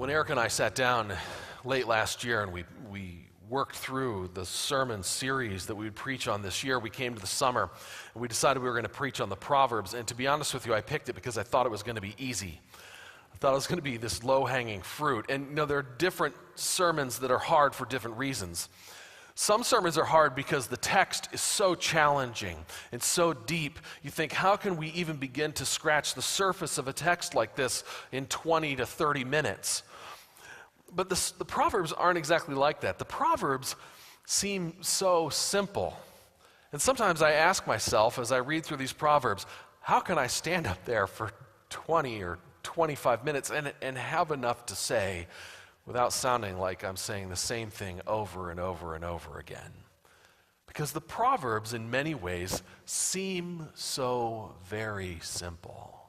When Eric and I sat down late last year and we worked through the sermon series that we would preach on this year, we came to the summer and we decided we were going to preach on the Proverbs. And to be honest with you, I picked it because I thought it was going to be easy. I thought it was going to be this low-hanging fruit. And there are different sermons that are hard for different reasons. Some sermons are hard because the text is so challenging and so deep. You think, how can we even begin to scratch the surface of a text like this in 20 to 30 minutes? But the Proverbs aren't exactly like that. The Proverbs seem so simple. And sometimes I ask myself as I read through these Proverbs, how can I stand up there for 20 or 25 minutes and have enough to say without sounding like I'm saying the same thing over and over and over again? Because the Proverbs, in many ways, seem so very simple.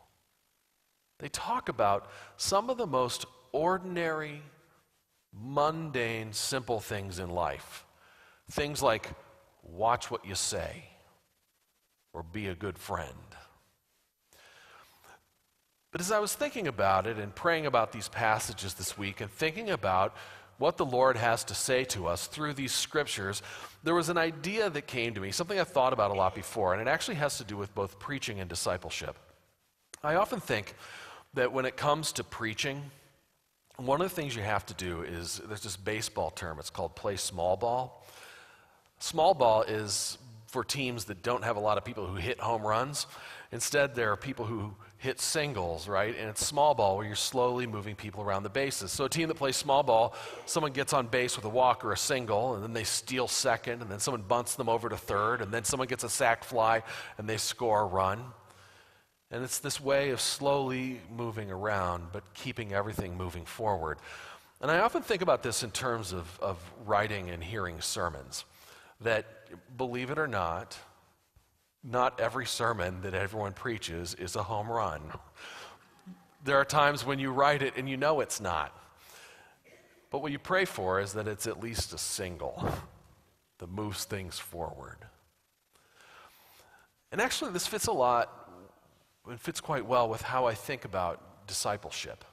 They talk about some of the most ordinary, mundane, simple things in life. Things like watch what you say or be a good friend. But as I was thinking about it and praying about these passages this week and thinking about what the Lord has to say to us through these scriptures, there was an idea that came to me, something I've thought about a lot before, and it actually has to do with both preaching and discipleship. I often think that when it comes to preaching, one of the things you have to do is, there's this baseball term, it's called play small ball. Small ball is for teams that don't have a lot of people who hit home runs. Instead, there are people who hit singles, right? And it's small ball where you're slowly moving people around the bases. So a team that plays small ball, someone gets on base with a walk or a single, and then they steal second, and then someone bunts them over to third, and then someone gets a sac fly, and they score a run. And it's this way of slowly moving around, but keeping everything moving forward. And I often think about this in terms of writing and hearing sermons, that, believe it or not every sermon that everyone preaches is a home run. There are times when you write it and you know it's not. But what you pray for is that it's at least a single that moves things forward. And actually, this fits quite well with how I think about discipleship.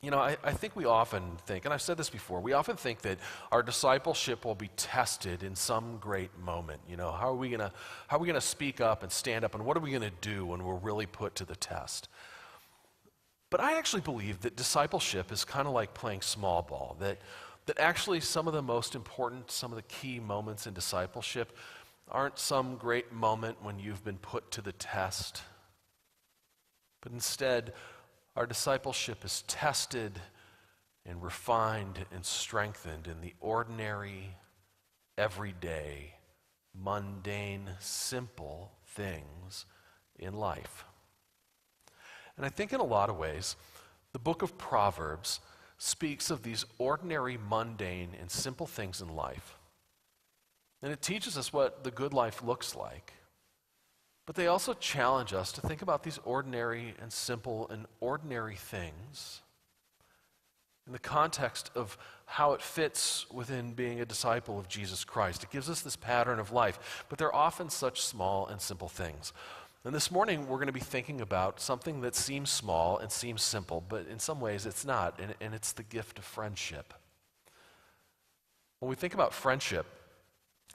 I think we often think, and I've said this before, we often think that our discipleship will be tested in some great moment. How are we gonna speak up and stand up, and what are we gonna do when we're really put to the test? But I actually believe that discipleship is kind of like playing small ball, that actually some of the most important, some of the key moments in discipleship aren't some great moment when you've been put to the test, but instead, our discipleship is tested and refined and strengthened in the ordinary, everyday, mundane, simple things in life. And I think in a lot of ways, the book of Proverbs speaks of these ordinary, mundane, and simple things in life. And it teaches us what the good life looks like. But they also challenge us to think about these ordinary and simple and ordinary things in the context of how it fits within being a disciple of Jesus Christ. It gives us this pattern of life, but they're often such small and simple things. And this morning, we're going to be thinking about something that seems small and seems simple, but in some ways it's not, and it's the gift of friendship. When we think about friendship,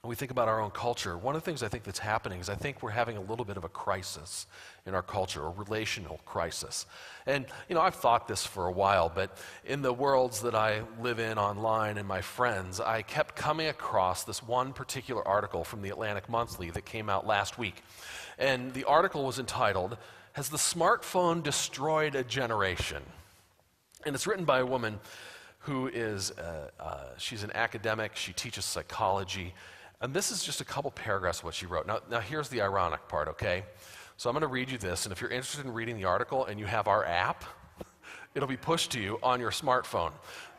when we think about our own culture, one of the things I think that's happening is I think we're having a little bit of a crisis in our culture, a relational crisis. And, I've thought this for a while, but in the worlds that I live in online and my friends, I kept coming across this one particular article from the Atlantic Monthly that came out last week. And the article was entitled, "Has the Smartphone Destroyed a Generation?" And it's written by a woman who is, she's an academic, she teaches psychology. And this is just a couple paragraphs of what she wrote. Now here's the ironic part, okay? So I'm going to read you this, and if you're interested in reading the article and you have our app, it'll be pushed to you on your smartphone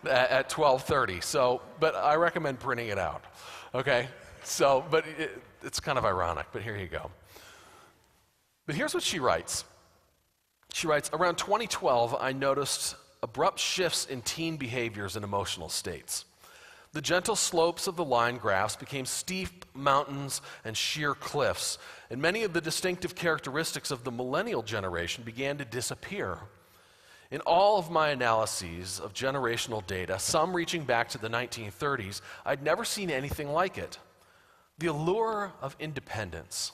at 12:30. But I recommend printing it out, okay? But it's kind of ironic, but here you go. But here's what she writes. She writes, "Around 2012, I noticed abrupt shifts in teen behaviors and emotional states. The gentle slopes of the line graphs became steep mountains and sheer cliffs, and many of the distinctive characteristics of the millennial generation began to disappear. In all of my analyses of generational data, some reaching back to the 1930s, I'd never seen anything like it. The allure of independence,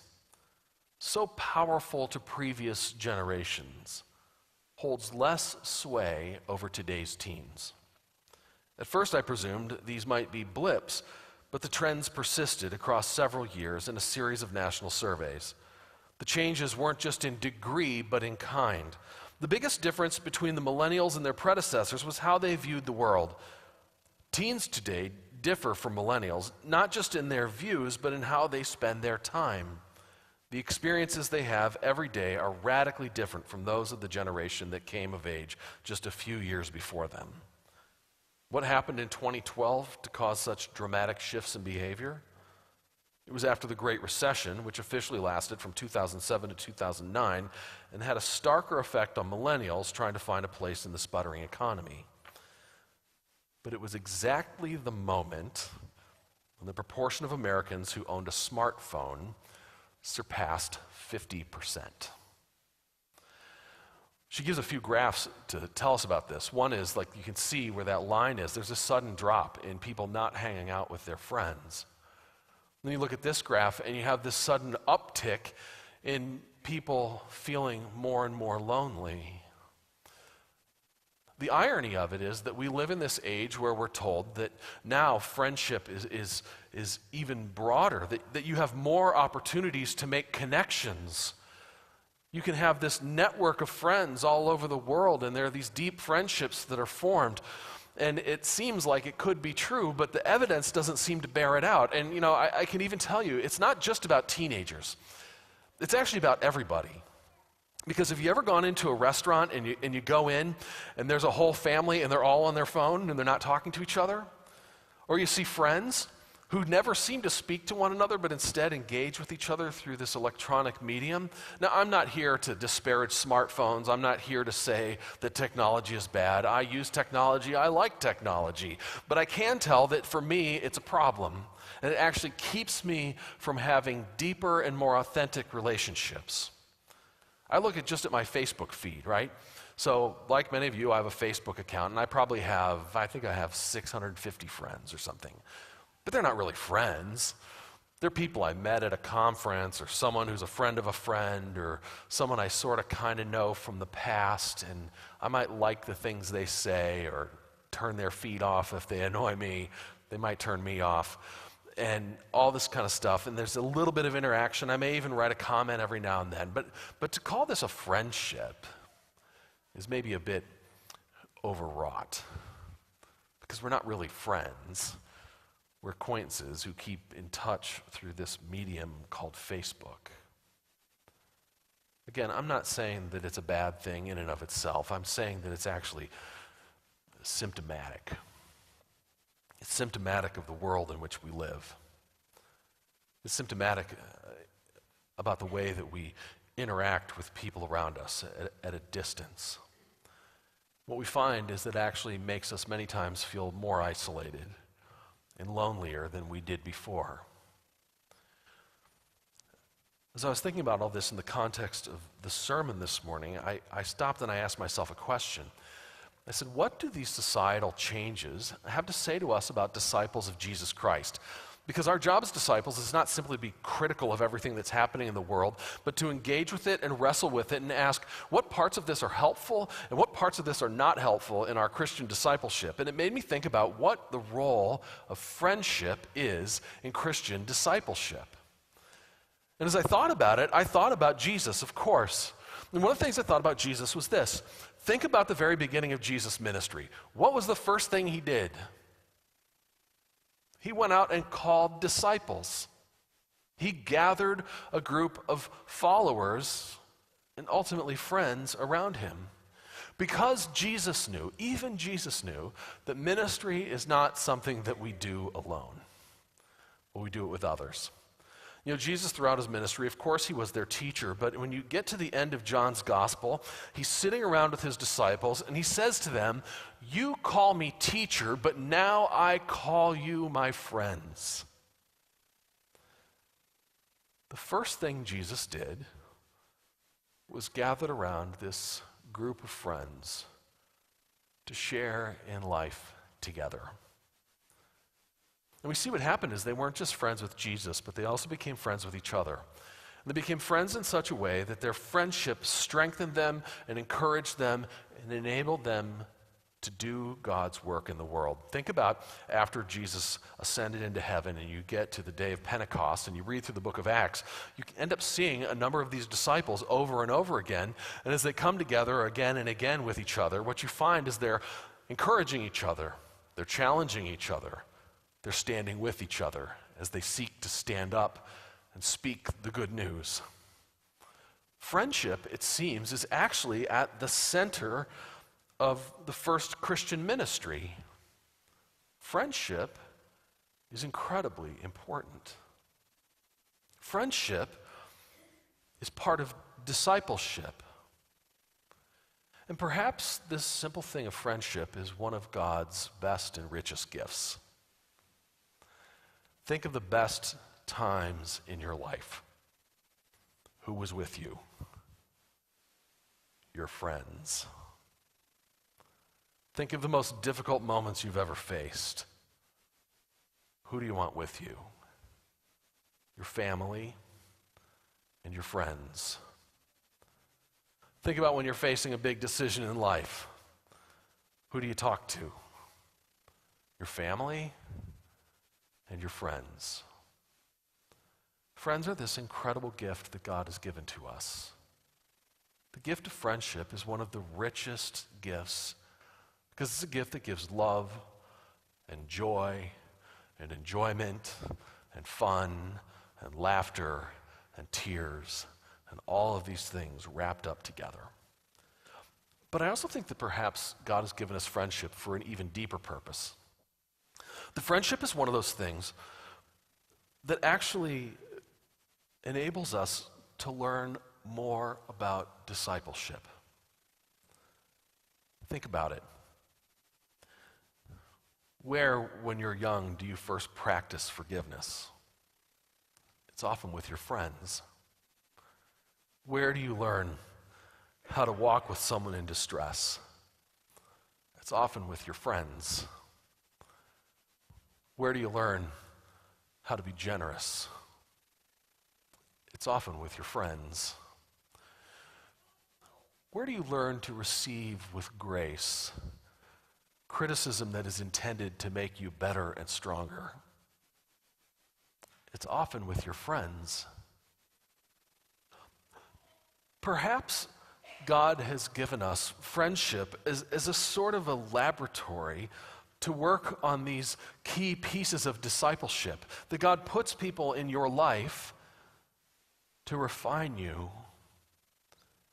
so powerful to previous generations, holds less sway over today's teens. At first, I presumed these might be blips, but the trends persisted across several years in a series of national surveys. The changes weren't just in degree, but in kind. The biggest difference between the millennials and their predecessors was how they viewed the world. Teens today differ from millennials, not just in their views, but in how they spend their time. The experiences they have every day are radically different from those of the generation that came of age just a few years before them. What happened in 2012 to cause such dramatic shifts in behavior? It was after the Great Recession, which officially lasted from 2007 to 2009 and had a starker effect on millennials trying to find a place in the sputtering economy. But it was exactly the moment when the proportion of Americans who owned a smartphone surpassed 50%. She gives a few graphs to tell us about this. One is, like, you can see where that line is. There's a sudden drop in people not hanging out with their friends. Then you look at this graph, and you have this sudden uptick in people feeling more and more lonely. The irony of it is that we live in this age where we're told that now friendship is even broader, that you have more opportunities to make connections. You can have this network of friends all over the world, and there are these deep friendships that are formed. And it seems like it could be true, but the evidence doesn't seem to bear it out. And, you know, I can even tell you, it's not just about teenagers. It's actually about everybody. Because have you ever gone into a restaurant and you go in and there's a whole family and they're all on their phone and they're not talking to each other? Or you see friends who never seem to speak to one another but instead engage with each other through this electronic medium. Now, I'm not here to disparage smartphones. I'm not here to say that technology is bad. I use technology. I like technology. But I can tell that for me, it's a problem. And it actually keeps me from having deeper and more authentic relationships. I look at just at my Facebook feed, right? So like many of you, I have a Facebook account, and I think I have 650 friends or something. But they're not really friends. They're people I met at a conference, or someone who's a friend of a friend, or someone I sort of kind of know from the past, and I might like the things they say or turn their feed off if they annoy me. They might turn me off, and all this kind of stuff. And there's a little bit of interaction. I may even write a comment every now and then. But to call this a friendship is maybe a bit overwrought, because we're not really friends. We're acquaintances who keep in touch through this medium called Facebook. Again, I'm not saying that it's a bad thing in and of itself. I'm saying that it's actually symptomatic. It's symptomatic of the world in which we live. It's symptomatic about the way that we interact with people around us at a distance. What we find is that it actually makes us many times feel more isolated and lonelier than we did before. As I was thinking about all this in the context of the sermon this morning, I stopped and I asked myself a question. I said, what do these societal changes have to say to us about disciples of Jesus Christ? Because our job as disciples is not simply to be critical of everything that's happening in the world, but to engage with it and wrestle with it and ask what parts of this are helpful and what parts of this are not helpful in our Christian discipleship. And it made me think about what the role of friendship is in Christian discipleship. And as I thought about it, I thought about Jesus, of course. And one of the things I thought about Jesus was this. Think about the very beginning of Jesus' ministry. What was the first thing he did? He went out and called disciples. He gathered a group of followers and ultimately friends around him. Because Jesus knew, even Jesus knew, that ministry is not something that we do alone, but we do it with others. You know, Jesus throughout his ministry, of course he was their teacher, but when you get to the end of John's gospel, he's sitting around with his disciples and he says to them, "You call me teacher, but now I call you my friends." The first thing Jesus did was gathered around this group of friends to share in life together. And we see what happened is they weren't just friends with Jesus, but they also became friends with each other. And they became friends in such a way that their friendship strengthened them and encouraged them and enabled them to do God's work in the world. Think about after Jesus ascended into heaven and you get to the day of Pentecost and you read through the book of Acts, you end up seeing a number of these disciples over and over again. And as they come together again and again with each other, what you find is they're encouraging each other, they're challenging each other, they're standing with each other as they seek to stand up and speak the good news. Friendship, it seems, is actually at the center of the first Christian ministry. Friendship is incredibly important. Friendship is part of discipleship. And perhaps this simple thing of friendship is one of God's best and richest gifts. Think of the best times in your life. Who was with you? Your friends. Think of the most difficult moments you've ever faced. Who do you want with you? Your family and your friends. Think about when you're facing a big decision in life. Who do you talk to? Your family and your friends. Friends are this incredible gift that God has given to us. The gift of friendship is one of the richest gifts because it's a gift that gives love and joy and enjoyment and fun and laughter and tears and all of these things wrapped up together. But I also think that perhaps God has given us friendship for an even deeper purpose. The friendship is one of those things that actually enables us to learn more about discipleship. Think about it. Where, when you're young, do you first practice forgiveness? It's often with your friends. Where do you learn how to walk with someone in distress? It's often with your friends. Where do you learn how to be generous? It's often with your friends. Where do you learn to receive with grace criticism that is intended to make you better and stronger? It's often with your friends. Perhaps God has given us friendship as a sort of a laboratory to work on these key pieces of discipleship, that God puts people in your life to refine you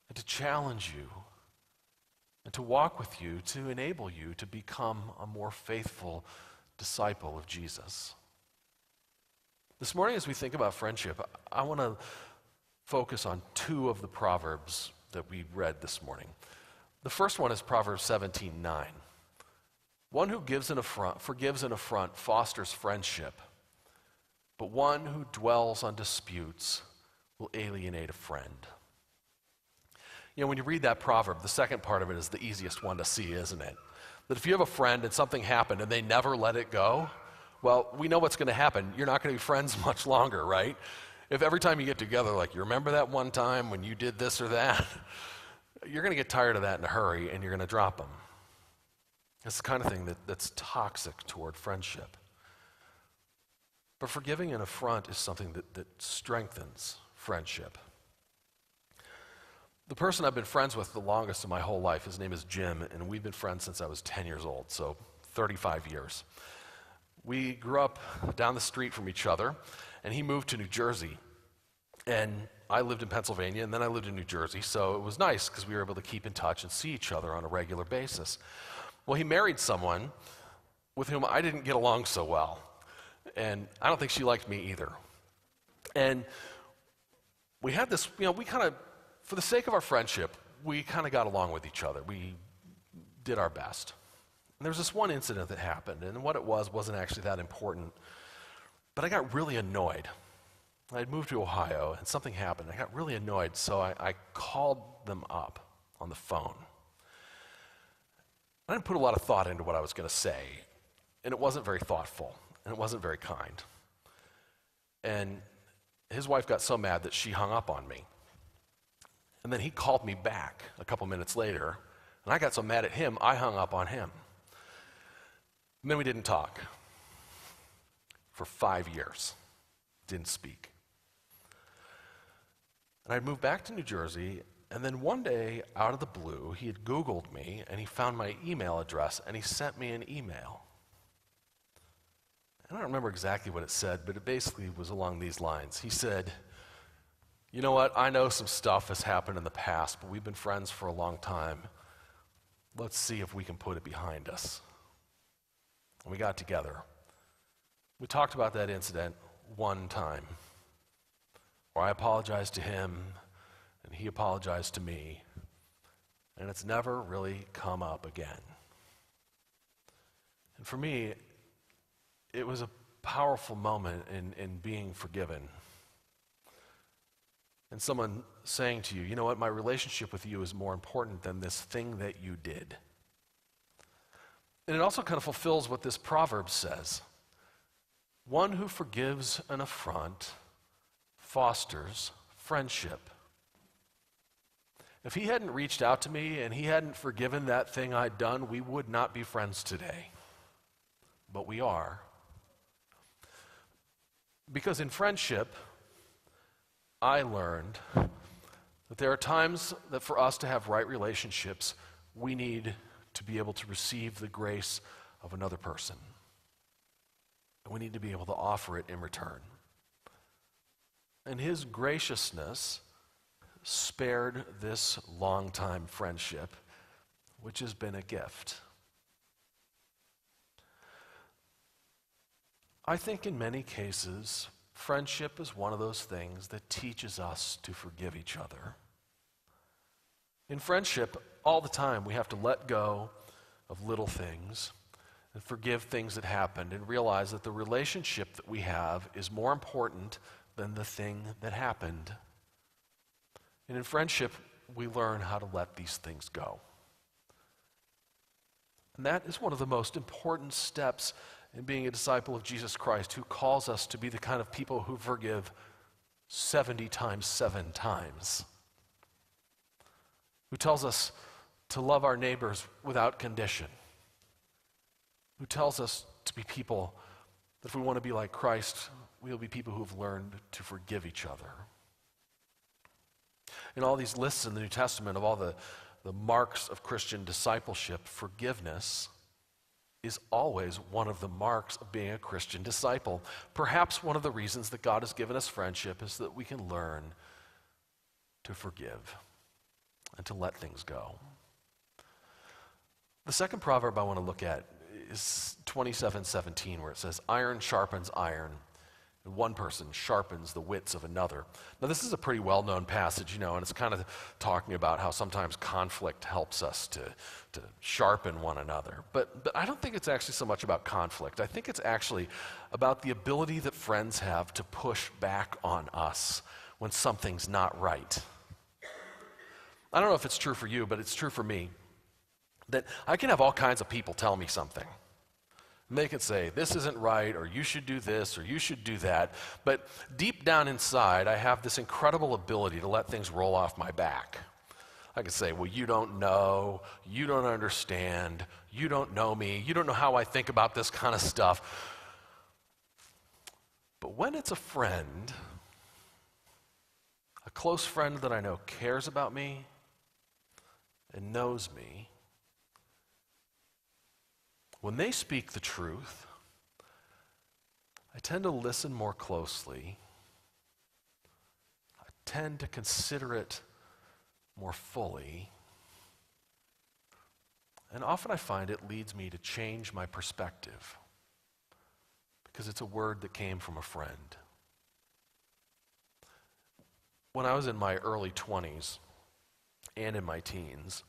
and to challenge you and to walk with you, to enable you to become a more faithful disciple of Jesus. This morning, as we think about friendship, I want to focus on two of the Proverbs that we read this morning. The first one is Proverbs 17:9. One who forgives an affront fosters friendship, but one who dwells on disputes will alienate a friend. You know, when you read that proverb, the second part of it is the easiest one to see, isn't it? That if you have a friend and something happened and they never let it go, well, we know what's going to happen. You're not going to be friends much longer, right? If every time you get together, like, you remember that one time when you did this or that, you're going to get tired of that in a hurry and you're going to drop them. It's the kind of thing that's toxic toward friendship. But forgiving an affront is something that strengthens friendship. The person I've been friends with the longest in my whole life, his name is Jim, and we've been friends since I was 10 years old, so 35 years. We grew up down the street from each other, and he moved to New Jersey. And I lived in Pennsylvania, and then I lived in New Jersey, so it was nice because we were able to keep in touch and see each other on a regular basis. Well, he married someone with whom I didn't get along so well, and I don't think she liked me either. And we had this, we kind of, for the sake of our friendship, we kind of got along with each other. We did our best. And there was this one incident that happened, and what it wasn't actually that important, but I got really annoyed. I had moved to Ohio, and something happened. I got really annoyed, so I called them up on the phone. I didn't put a lot of thought into what I was going to say, and it wasn't very thoughtful, and it wasn't very kind. And his wife got so mad that she hung up on me. And then he called me back a couple minutes later, and I got so mad at him, I hung up on him. And then we didn't talk for 5 years. Didn't speak. And I moved back to New Jersey, and then one day, out of the blue, he had Googled me, and he found my email address, and he sent me an email. I don't remember exactly what it said, but it basically was along these lines. He said, "You know what, I know some stuff has happened in the past, but we've been friends for a long time. Let's see if we can put it behind us." And we got together. We talked about that incident one time, where I apologized to him, and he apologized to me, and it's never really come up again. And for me, it was a powerful moment in being forgiven. And someone saying to you, "You know what, my relationship with you is more important than this thing that you did." And it also kind of fulfills what this proverb says. One who forgives an affront fosters friendship. If he hadn't reached out to me and he hadn't forgiven that thing I'd done, we would not be friends today. But we are. Because in friendship, I learned that there are times that for us to have right relationships, we need to be able to receive the grace of another person. And we need to be able to offer it in return. And his graciousness spared this long-time friendship, which has been a gift. I think in many cases, friendship is one of those things that teaches us to forgive each other. In friendship, all the time, we have to let go of little things and forgive things that happened and realize that the relationship that we have is more important than the thing that happened. And in friendship, we learn how to let these things go. And that is one of the most important steps in being a disciple of Jesus Christ, who calls us to be the kind of people who forgive 70 times 7 times. Who tells us to love our neighbors without condition. Who tells us to be people that if we want to be like Christ, we'll be people who have learned to forgive each other. In all these lists in the New Testament of all the marks of Christian discipleship, forgiveness is always one of the marks of being a Christian disciple. Perhaps one of the reasons that God has given us friendship is that we can learn to forgive and to let things go. The second proverb I want to look at is 27:17, where it says, "Iron sharpens iron, and one person sharpens the wits of another." Now, this is a pretty well-known passage, and it's kind of talking about how sometimes conflict helps us to sharpen one another. But I don't think it's actually so much about conflict. I think it's actually about the ability that friends have to push back on us when something's not right. I don't know if it's true for you, but it's true for me, that I can have all kinds of people tell me something. And they can say, "This isn't right," or "You should do this," or "You should do that." But deep down inside, I have this incredible ability to let things roll off my back. I can say, "Well, you don't know, you don't understand, you don't know me, you don't know how I think about this kind of stuff." But when it's a friend, a close friend that I know cares about me and knows me, when they speak the truth, I tend to listen more closely. I tend to consider it more fully. And often I find it leads me to change my perspective because it's a word that came from a friend. When I was in my early 20s and in my teens,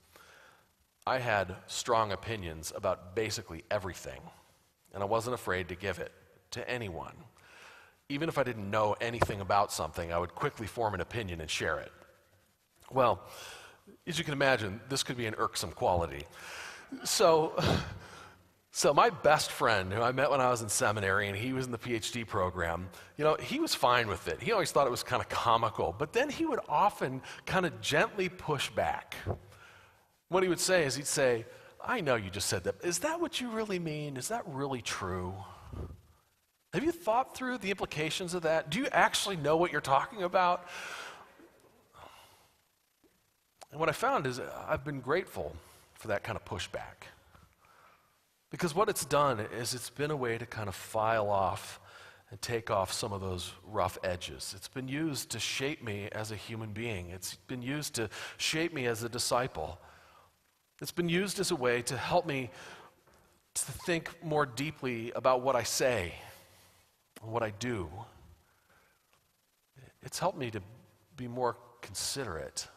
I had strong opinions about basically everything, and I wasn't afraid to give it to anyone. Even if I didn't know anything about something, I would quickly form an opinion and share it. Well, as you can imagine, this could be an irksome quality, So, so my best friend, who I met when I was in seminary, and he was in the PhD program, he was fine with it. He always thought it was kind of comical, but then he would often kind of gently push back. What he would say is, he'd say, I know you just said that. Is that what you really mean? Is that really true? Have you thought through the implications of that? Do you actually know what you're talking about? And what I found is I've been grateful for that kind of pushback. Because what it's done is it's been a way to kind of file off and take off some of those rough edges. It's been used to shape me as a human being. It's been used to shape me as a disciple. It's been used as a way to help me to think more deeply about what I say and what I do. It's helped me to be more considerate.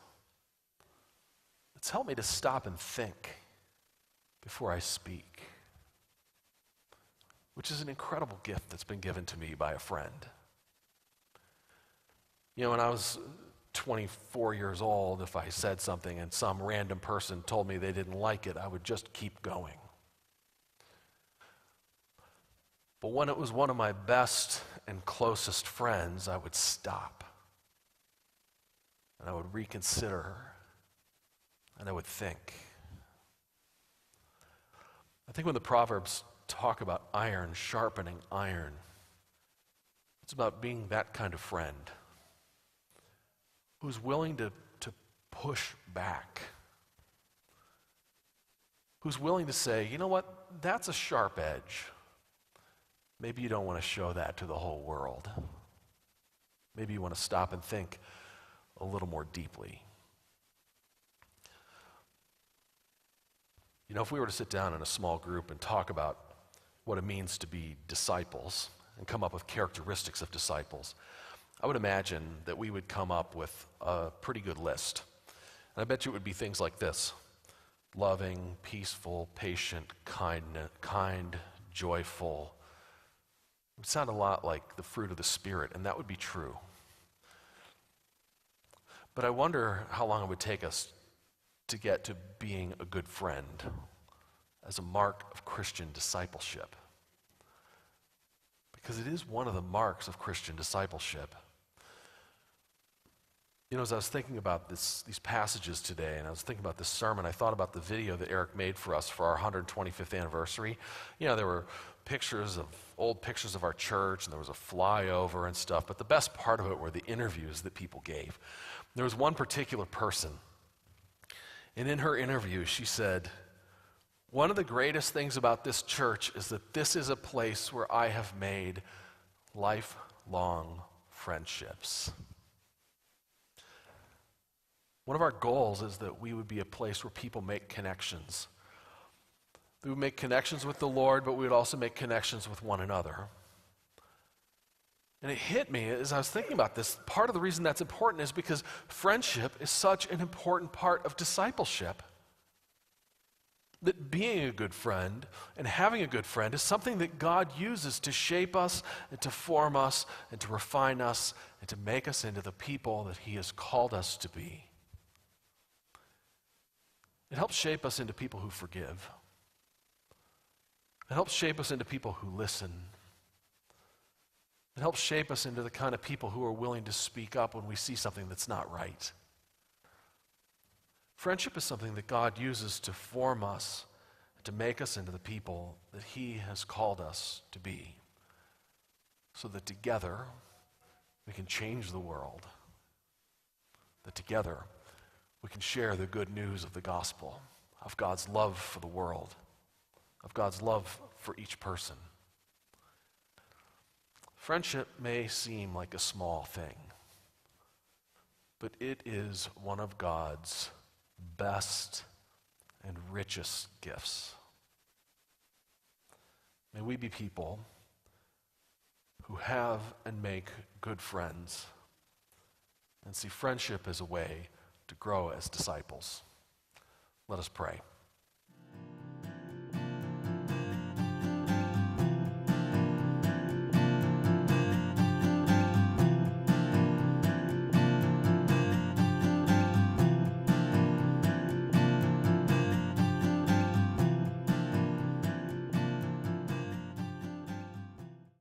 It's helped me to stop and think before I speak, which is an incredible gift that's been given to me by a friend. When I was 24 years old, if I said something and some random person told me they didn't like it, I would just keep going. But when it was one of my best and closest friends, I would stop. And I would reconsider. And I would think. I think when the Proverbs talk about iron sharpening iron, it's about being that kind of friend who's willing to push back, who's willing to say, you know what, that's a sharp edge. Maybe you don't want to show that to the whole world. Maybe you want to stop and think a little more deeply. If we were to sit down in a small group and talk about what it means to be disciples and come up with characteristics of disciples, I would imagine that we would come up with a pretty good list. And I bet you it would be things like this: loving, peaceful, patient, kind, joyful. It would sound a lot like the fruit of the Spirit, and that would be true. But I wonder how long it would take us to get to being a good friend as a mark of Christian discipleship. Because it is one of the marks of Christian discipleship. As I was thinking about these passages today, and I was thinking about this sermon, I thought about the video that Eric made for us for our 125th anniversary. There were old pictures of our church, and there was a flyover and stuff, but the best part of it were the interviews that people gave. There was one particular person, and in her interview, she said, one of the greatest things about this church is that this is a place where I have made lifelong friendships. One of our goals is that we would be a place where people make connections. We would make connections with the Lord, but we would also make connections with one another. And it hit me as I was thinking about this. Part of the reason that's important is because friendship is such an important part of discipleship. That being a good friend and having a good friend is something that God uses to shape us and to form us and to refine us and to make us into the people that He has called us to be. It helps shape us into people who forgive. It helps shape us into people who listen. It helps shape us into the kind of people who are willing to speak up when we see something that's not right. Friendship is something that God uses to form us, to make us into the people that He has called us to be, so that together we can change the world, that together we can share the good news of the gospel, of God's love for the world, of God's love for each person. Friendship may seem like a small thing, but it is one of God's best and richest gifts. May we be people who have and make good friends and see friendship as a way to grow as disciples. Let us pray.